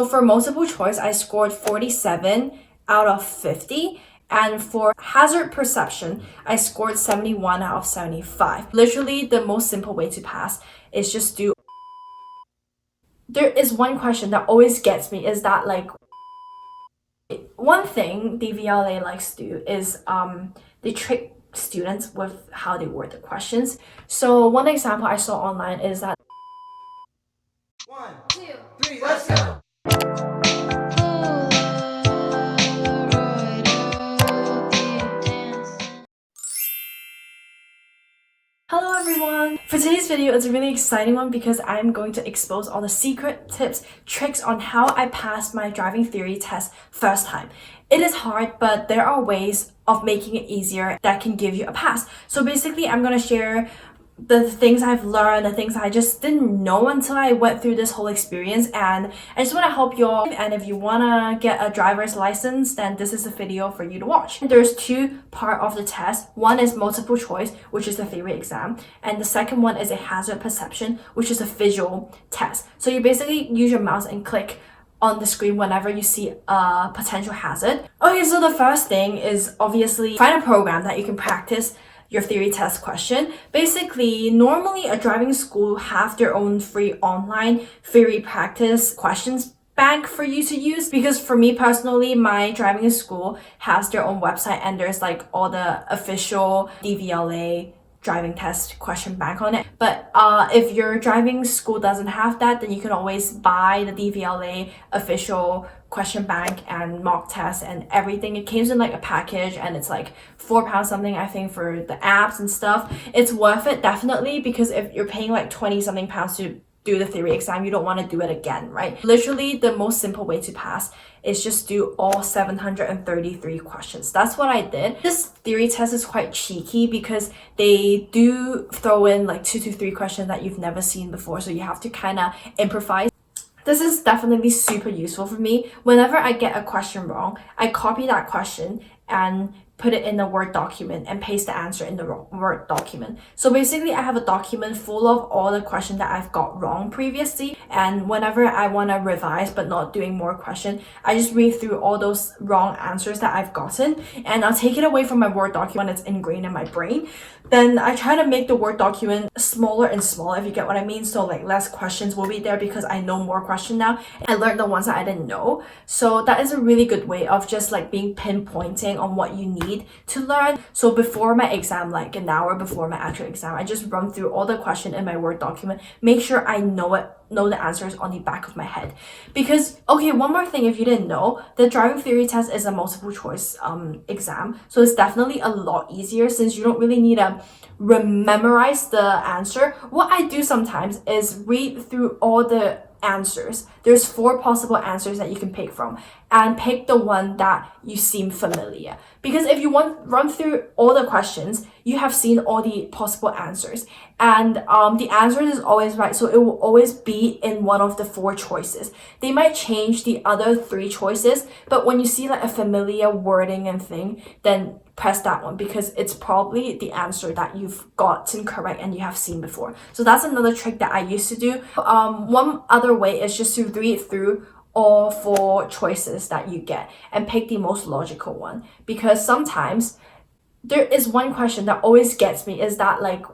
So for multiple choice, I scored 47 out of 50. And for hazard perception, I scored 71 out of 75. Literally, the most simple way to pass is just do. There is one question that always gets me is that like, one thing the VLA likes to do is they trick students with how they word the questions. So one example I saw online is that 1, 2, 3, let's go! hello everyone! For today's video, it's a really exciting one because I'm going to expose all the secret tips, tricks on how I passed my driving theory test first time. It is hard, but there are ways of making it easier that can give you a pass. So basically, I'm going to share the things I've learned, the things I just didn't know until I went through this whole experience, and I just want to help you all. And if you want to get a driver's license, then this is a video for you to watch. There's two parts of the test. One is multiple choice, which is the theory exam, and the second one is a hazard perception, which is a visual test. So you basically use your mouse and click on the screen whenever you see a potential hazard. Okay, so the first thing is obviously find a program that you can practice your theory test question. Basically, normally a driving school have their own free online theory practice questions bank for you to use, because for me personally, my driving school has their own website and there's like all the official DVLA driving test question bank on it. But if your driving school doesn't have that, then you can always buy the DVLA official question bank and mock test and everything. It comes in like a package and it's like £4 something, I think, for the apps and stuff. It's worth it definitely, because if you're paying like 20 something pounds to do the theory exam, you don't want to do it again, right? Literally, the most simple way to pass is just do all 733 questions. That's what I did. This theory test is quite cheeky because they do throw in like 2 to 3 questions that you've never seen before, so you have to kind of improvise. This is definitely super useful for me. Whenever I get a question wrong, I copy that question and put it in a Word document and paste the answer in the Word document. So basically, I have a document full of all the questions that I've got wrong previously, and whenever I want to revise but not doing more questions, I just read through all those wrong answers that I've gotten, and I'll take it away from my Word document when it's ingrained in my brain. Then I try to make the Word document smaller and smaller, if you get what I mean. So like less questions will be there because I know more questions now. I learned the ones that I didn't know. So that is a really good way of just like being pinpointing on what you need to learn. So before my exam, like an hour before my actual exam, I just run through all the question in my Word document, make sure I know the answers on the back of my head. Because, okay, one more thing, if you didn't know, the driving theory test is a multiple choice exam, so it's definitely a lot easier since you don't really need to memorize the answer. What I do sometimes is read through all the answers. There's 4 possible answers that you can pick from, and pick the one that you seem familiar, because if you run through all the questions, you have seen all the possible answers, and the answer is always right, so it will always be in one of the 4 choices. They might change the other 3 choices, but when you see like a familiar wording and thing, then press that one because it's probably the answer that you've gotten correct and you have seen before. So that's another trick that I used to do. One other way is just to read through all 4 choices that you get and pick the most logical one, because sometimes there is one question that always gets me is that like,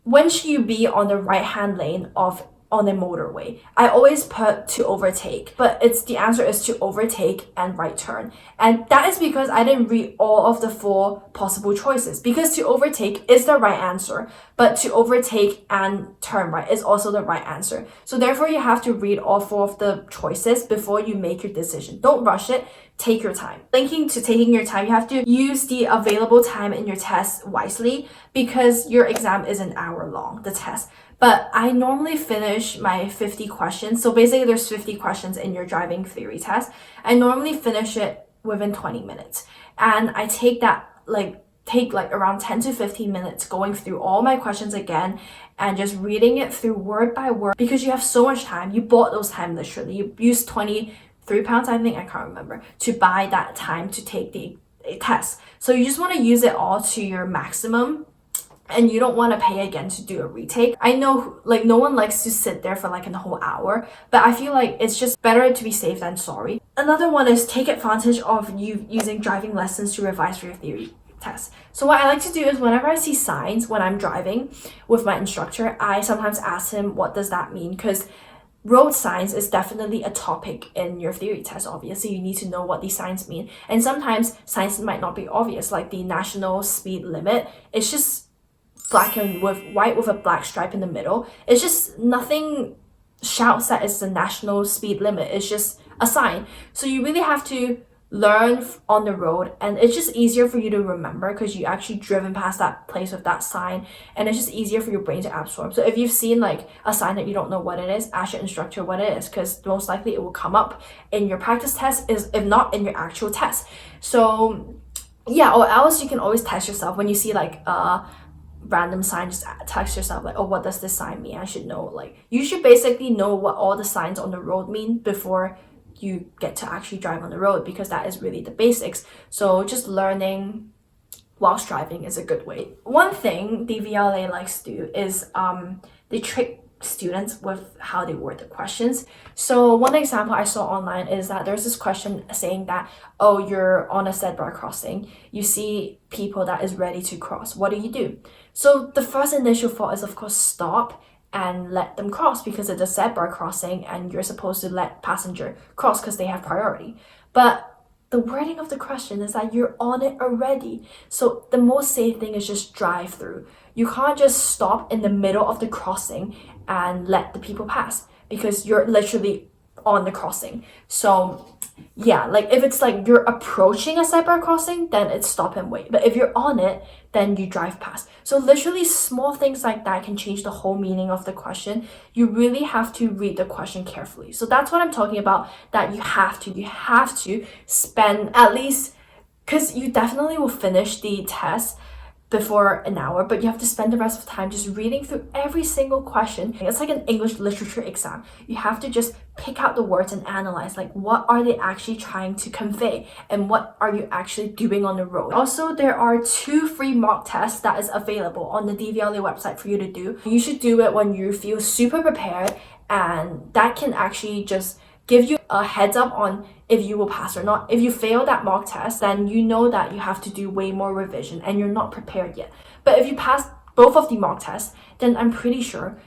when should you be on the right hand lane on a motorway? I always put to overtake, but the answer is to overtake and right turn. And that is because I didn't read all of the 4 possible choices, because to overtake is the right answer, but to overtake and turn right is also the right answer. So therefore, you have to read all 4 of the choices before you make your decision. Don't rush it. Take your time. Linking to taking your time, you have to use the available time in your test wisely, because your exam is an hour long, the test. But I normally finish my 50 questions. So basically there's 50 questions in your driving theory test. I normally finish it within 20 minutes. And I take around 10 to 15 minutes going through all my questions again and just reading it through word by word, because you have so much time. You bought those time literally. You used £23, I think, I can't remember, to buy that time to take the test. So you just want to use it all to your maximum and you don't want to pay again to do a retake. I know like no one likes to sit there for like a whole hour, but I feel like it's just better to be safe than sorry. Another one is take advantage of you using driving lessons to revise for your theory test. So what I like to do is whenever I see signs when I'm driving with my instructor, I sometimes ask him what does that mean, because road signs is definitely a topic in your theory test. Obviously, you need to know what these signs mean. And sometimes signs might not be obvious, like the national speed limit. It's just black and with white with a black stripe in the middle. It's just nothing shouts that it's the national speed limit. It's just a sign. So you really have to learn on the road, and it's just easier for you to remember because you actually driven past that place with that sign, and it's just easier for your brain to absorb. So if you've seen like a sign that you don't know what it is, ask your instructor what it is, because most likely it will come up in your practice test, is if not in your actual test. So yeah, or else you can always test yourself when you see like random sign. Just text yourself like, oh, what does this sign mean? I should know. Like, you should basically know what all the signs on the road mean before you get to actually drive on the road, because that is really the basics. So just learning whilst driving is a good way. One thing the VLA likes to do is they trick students with how they word the questions. So one example I saw online is that there's this question saying that, oh, you're on a zebra crossing, you see people that is ready to cross, what do? So the first initial thought is, of course, stop and let them cross, because it's a zebra crossing and you're supposed to let passenger cross because they have priority. But the wording of the question is that you're on it already. So the most safe thing is just drive through. You can't just stop in the middle of the crossing and let the people pass, because you're literally on the crossing. So yeah, like if it's like you're approaching a zebra crossing, then it's stop and wait. But if you're on it, then you drive past. So literally small things like that can change the whole meaning of the question. You really have to read the question carefully. So that's what I'm talking about, that you have to spend at least, because you definitely will finish the test before an hour, but you have to spend the rest of the time just reading through every single question. It's like an English literature exam. You have to just pick out the words and analyze, like, what are they actually trying to convey and what are you actually doing on the road. Also, there are 2 free mock tests that is available on the DVLA website for you to do. You should do it when you feel super prepared, and that can actually just give you a heads up on if you will pass or not. If you fail that mock test, then you know that you have to do way more revision and you're not prepared yet. But if you pass both of the mock tests, then I'm pretty sure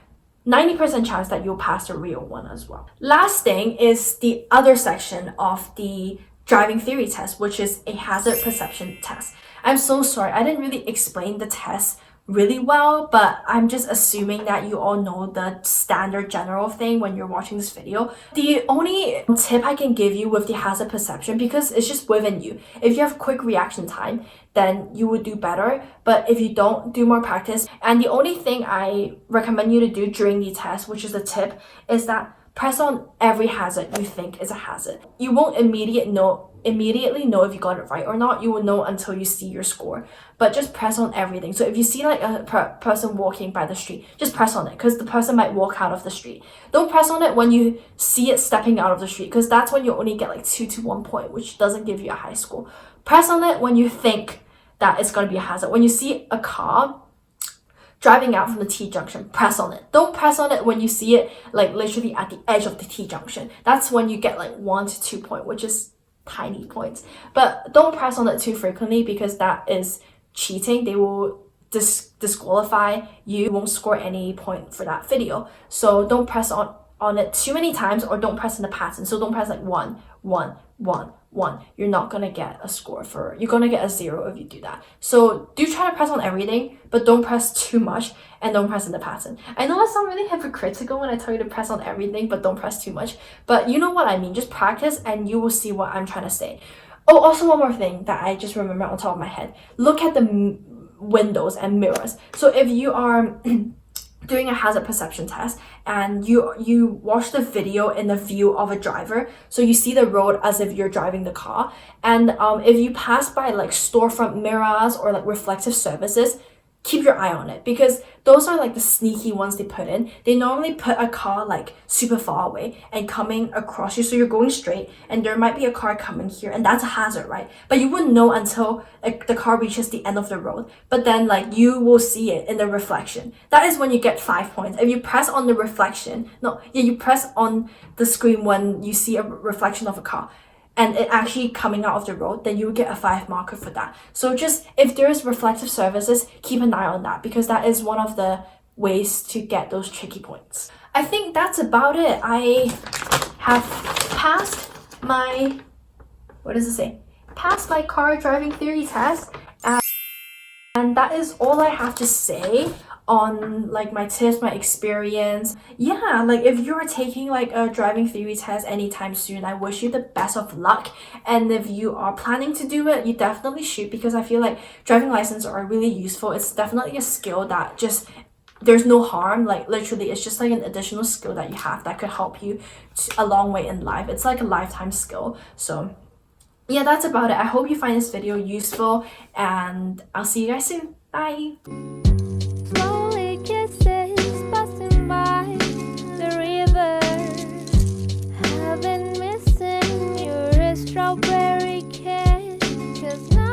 90% chance that you'll pass the real one as well. Last thing is the other section of the driving theory test, which is a hazard perception test. I'm so sorry, I didn't really explain the test really well, but I'm just assuming that you all know the standard general thing when you're watching this video. The only tip I can give you with the hazard perception, because it's just within you, if you have quick reaction time, then you would do better. But if you don't, do more practice. And the only thing I recommend you to do during the test, which is a tip, is that press on every hazard you think is a hazard. You won't immediately know if you got it right or not. You will know until you see your score. But just press on everything. So if you see like a person walking by the street, just press on it, because the person might walk out of the street. Don't press on it when you see it stepping out of the street, because that's when you only get like 2 to 1 point, which doesn't give you a high score. Press on it when you think that it's going to be a hazard. When you see a car driving out from the T-junction, press on it. Don't press on it when you see it like literally at the edge of the T-junction. That's when you get like 1 to 2 point, which is tiny points. But don't press on it too frequently, because that is cheating. They will disqualify you. You won't score any point for that video. So don't press on it too many times, or don't press in the pattern. So don't press like 1, 1, 1, 1. You're not gonna get a score you're gonna get a 0 if you do that. So do try to press on everything, but don't press too much, and don't press in the pattern. I know I sound really hypocritical when I tell you to press on everything, but don't press too much. But you know what I mean. Just practice and you will see what I'm trying to say. Oh, also one more thing that I just remember on top of my head. Look at the windows and mirrors. So if you are doing a hazard perception test and you watch the video in the view of a driver, so you see the road as if you're driving the car, and if you pass by like storefront mirrors or like reflective surfaces, keep your eye on it, because those are like the sneaky ones they put in. They normally put a car like super far away and coming across you, so you're going straight and there might be a car coming here, and that's a hazard, right? But you wouldn't know until like the car reaches the end of the road, but then like you will see it in the reflection. That is when you get 5 points. If you press on the reflection, no, yeah, you press on the screen when you see a reflection of a car and it actually coming out of the road, then you will get a 5 marker for that. So just, if there is reflective surfaces, keep an eye on that, because that is one of the ways to get those tricky points. I think that's about it. I have passed my, what does it say? Passed my car driving theory test, and that is all I have to say on like my tips, my experience. Yeah, like if you're taking like a driving theory test anytime soon, I wish you the best of luck. And if you are planning to do it, you definitely should, because I feel like driving license are really useful. It's definitely a skill that just, there's no harm, like literally it's just like an additional skill that you have that could help you a long way in life. It's like a lifetime skill. So yeah, that's about it. I hope you find this video useful, and I'll see you guys soon. Bye. Slowly kisses passing by the river. I've been missing your strawberry kiss, 'cause now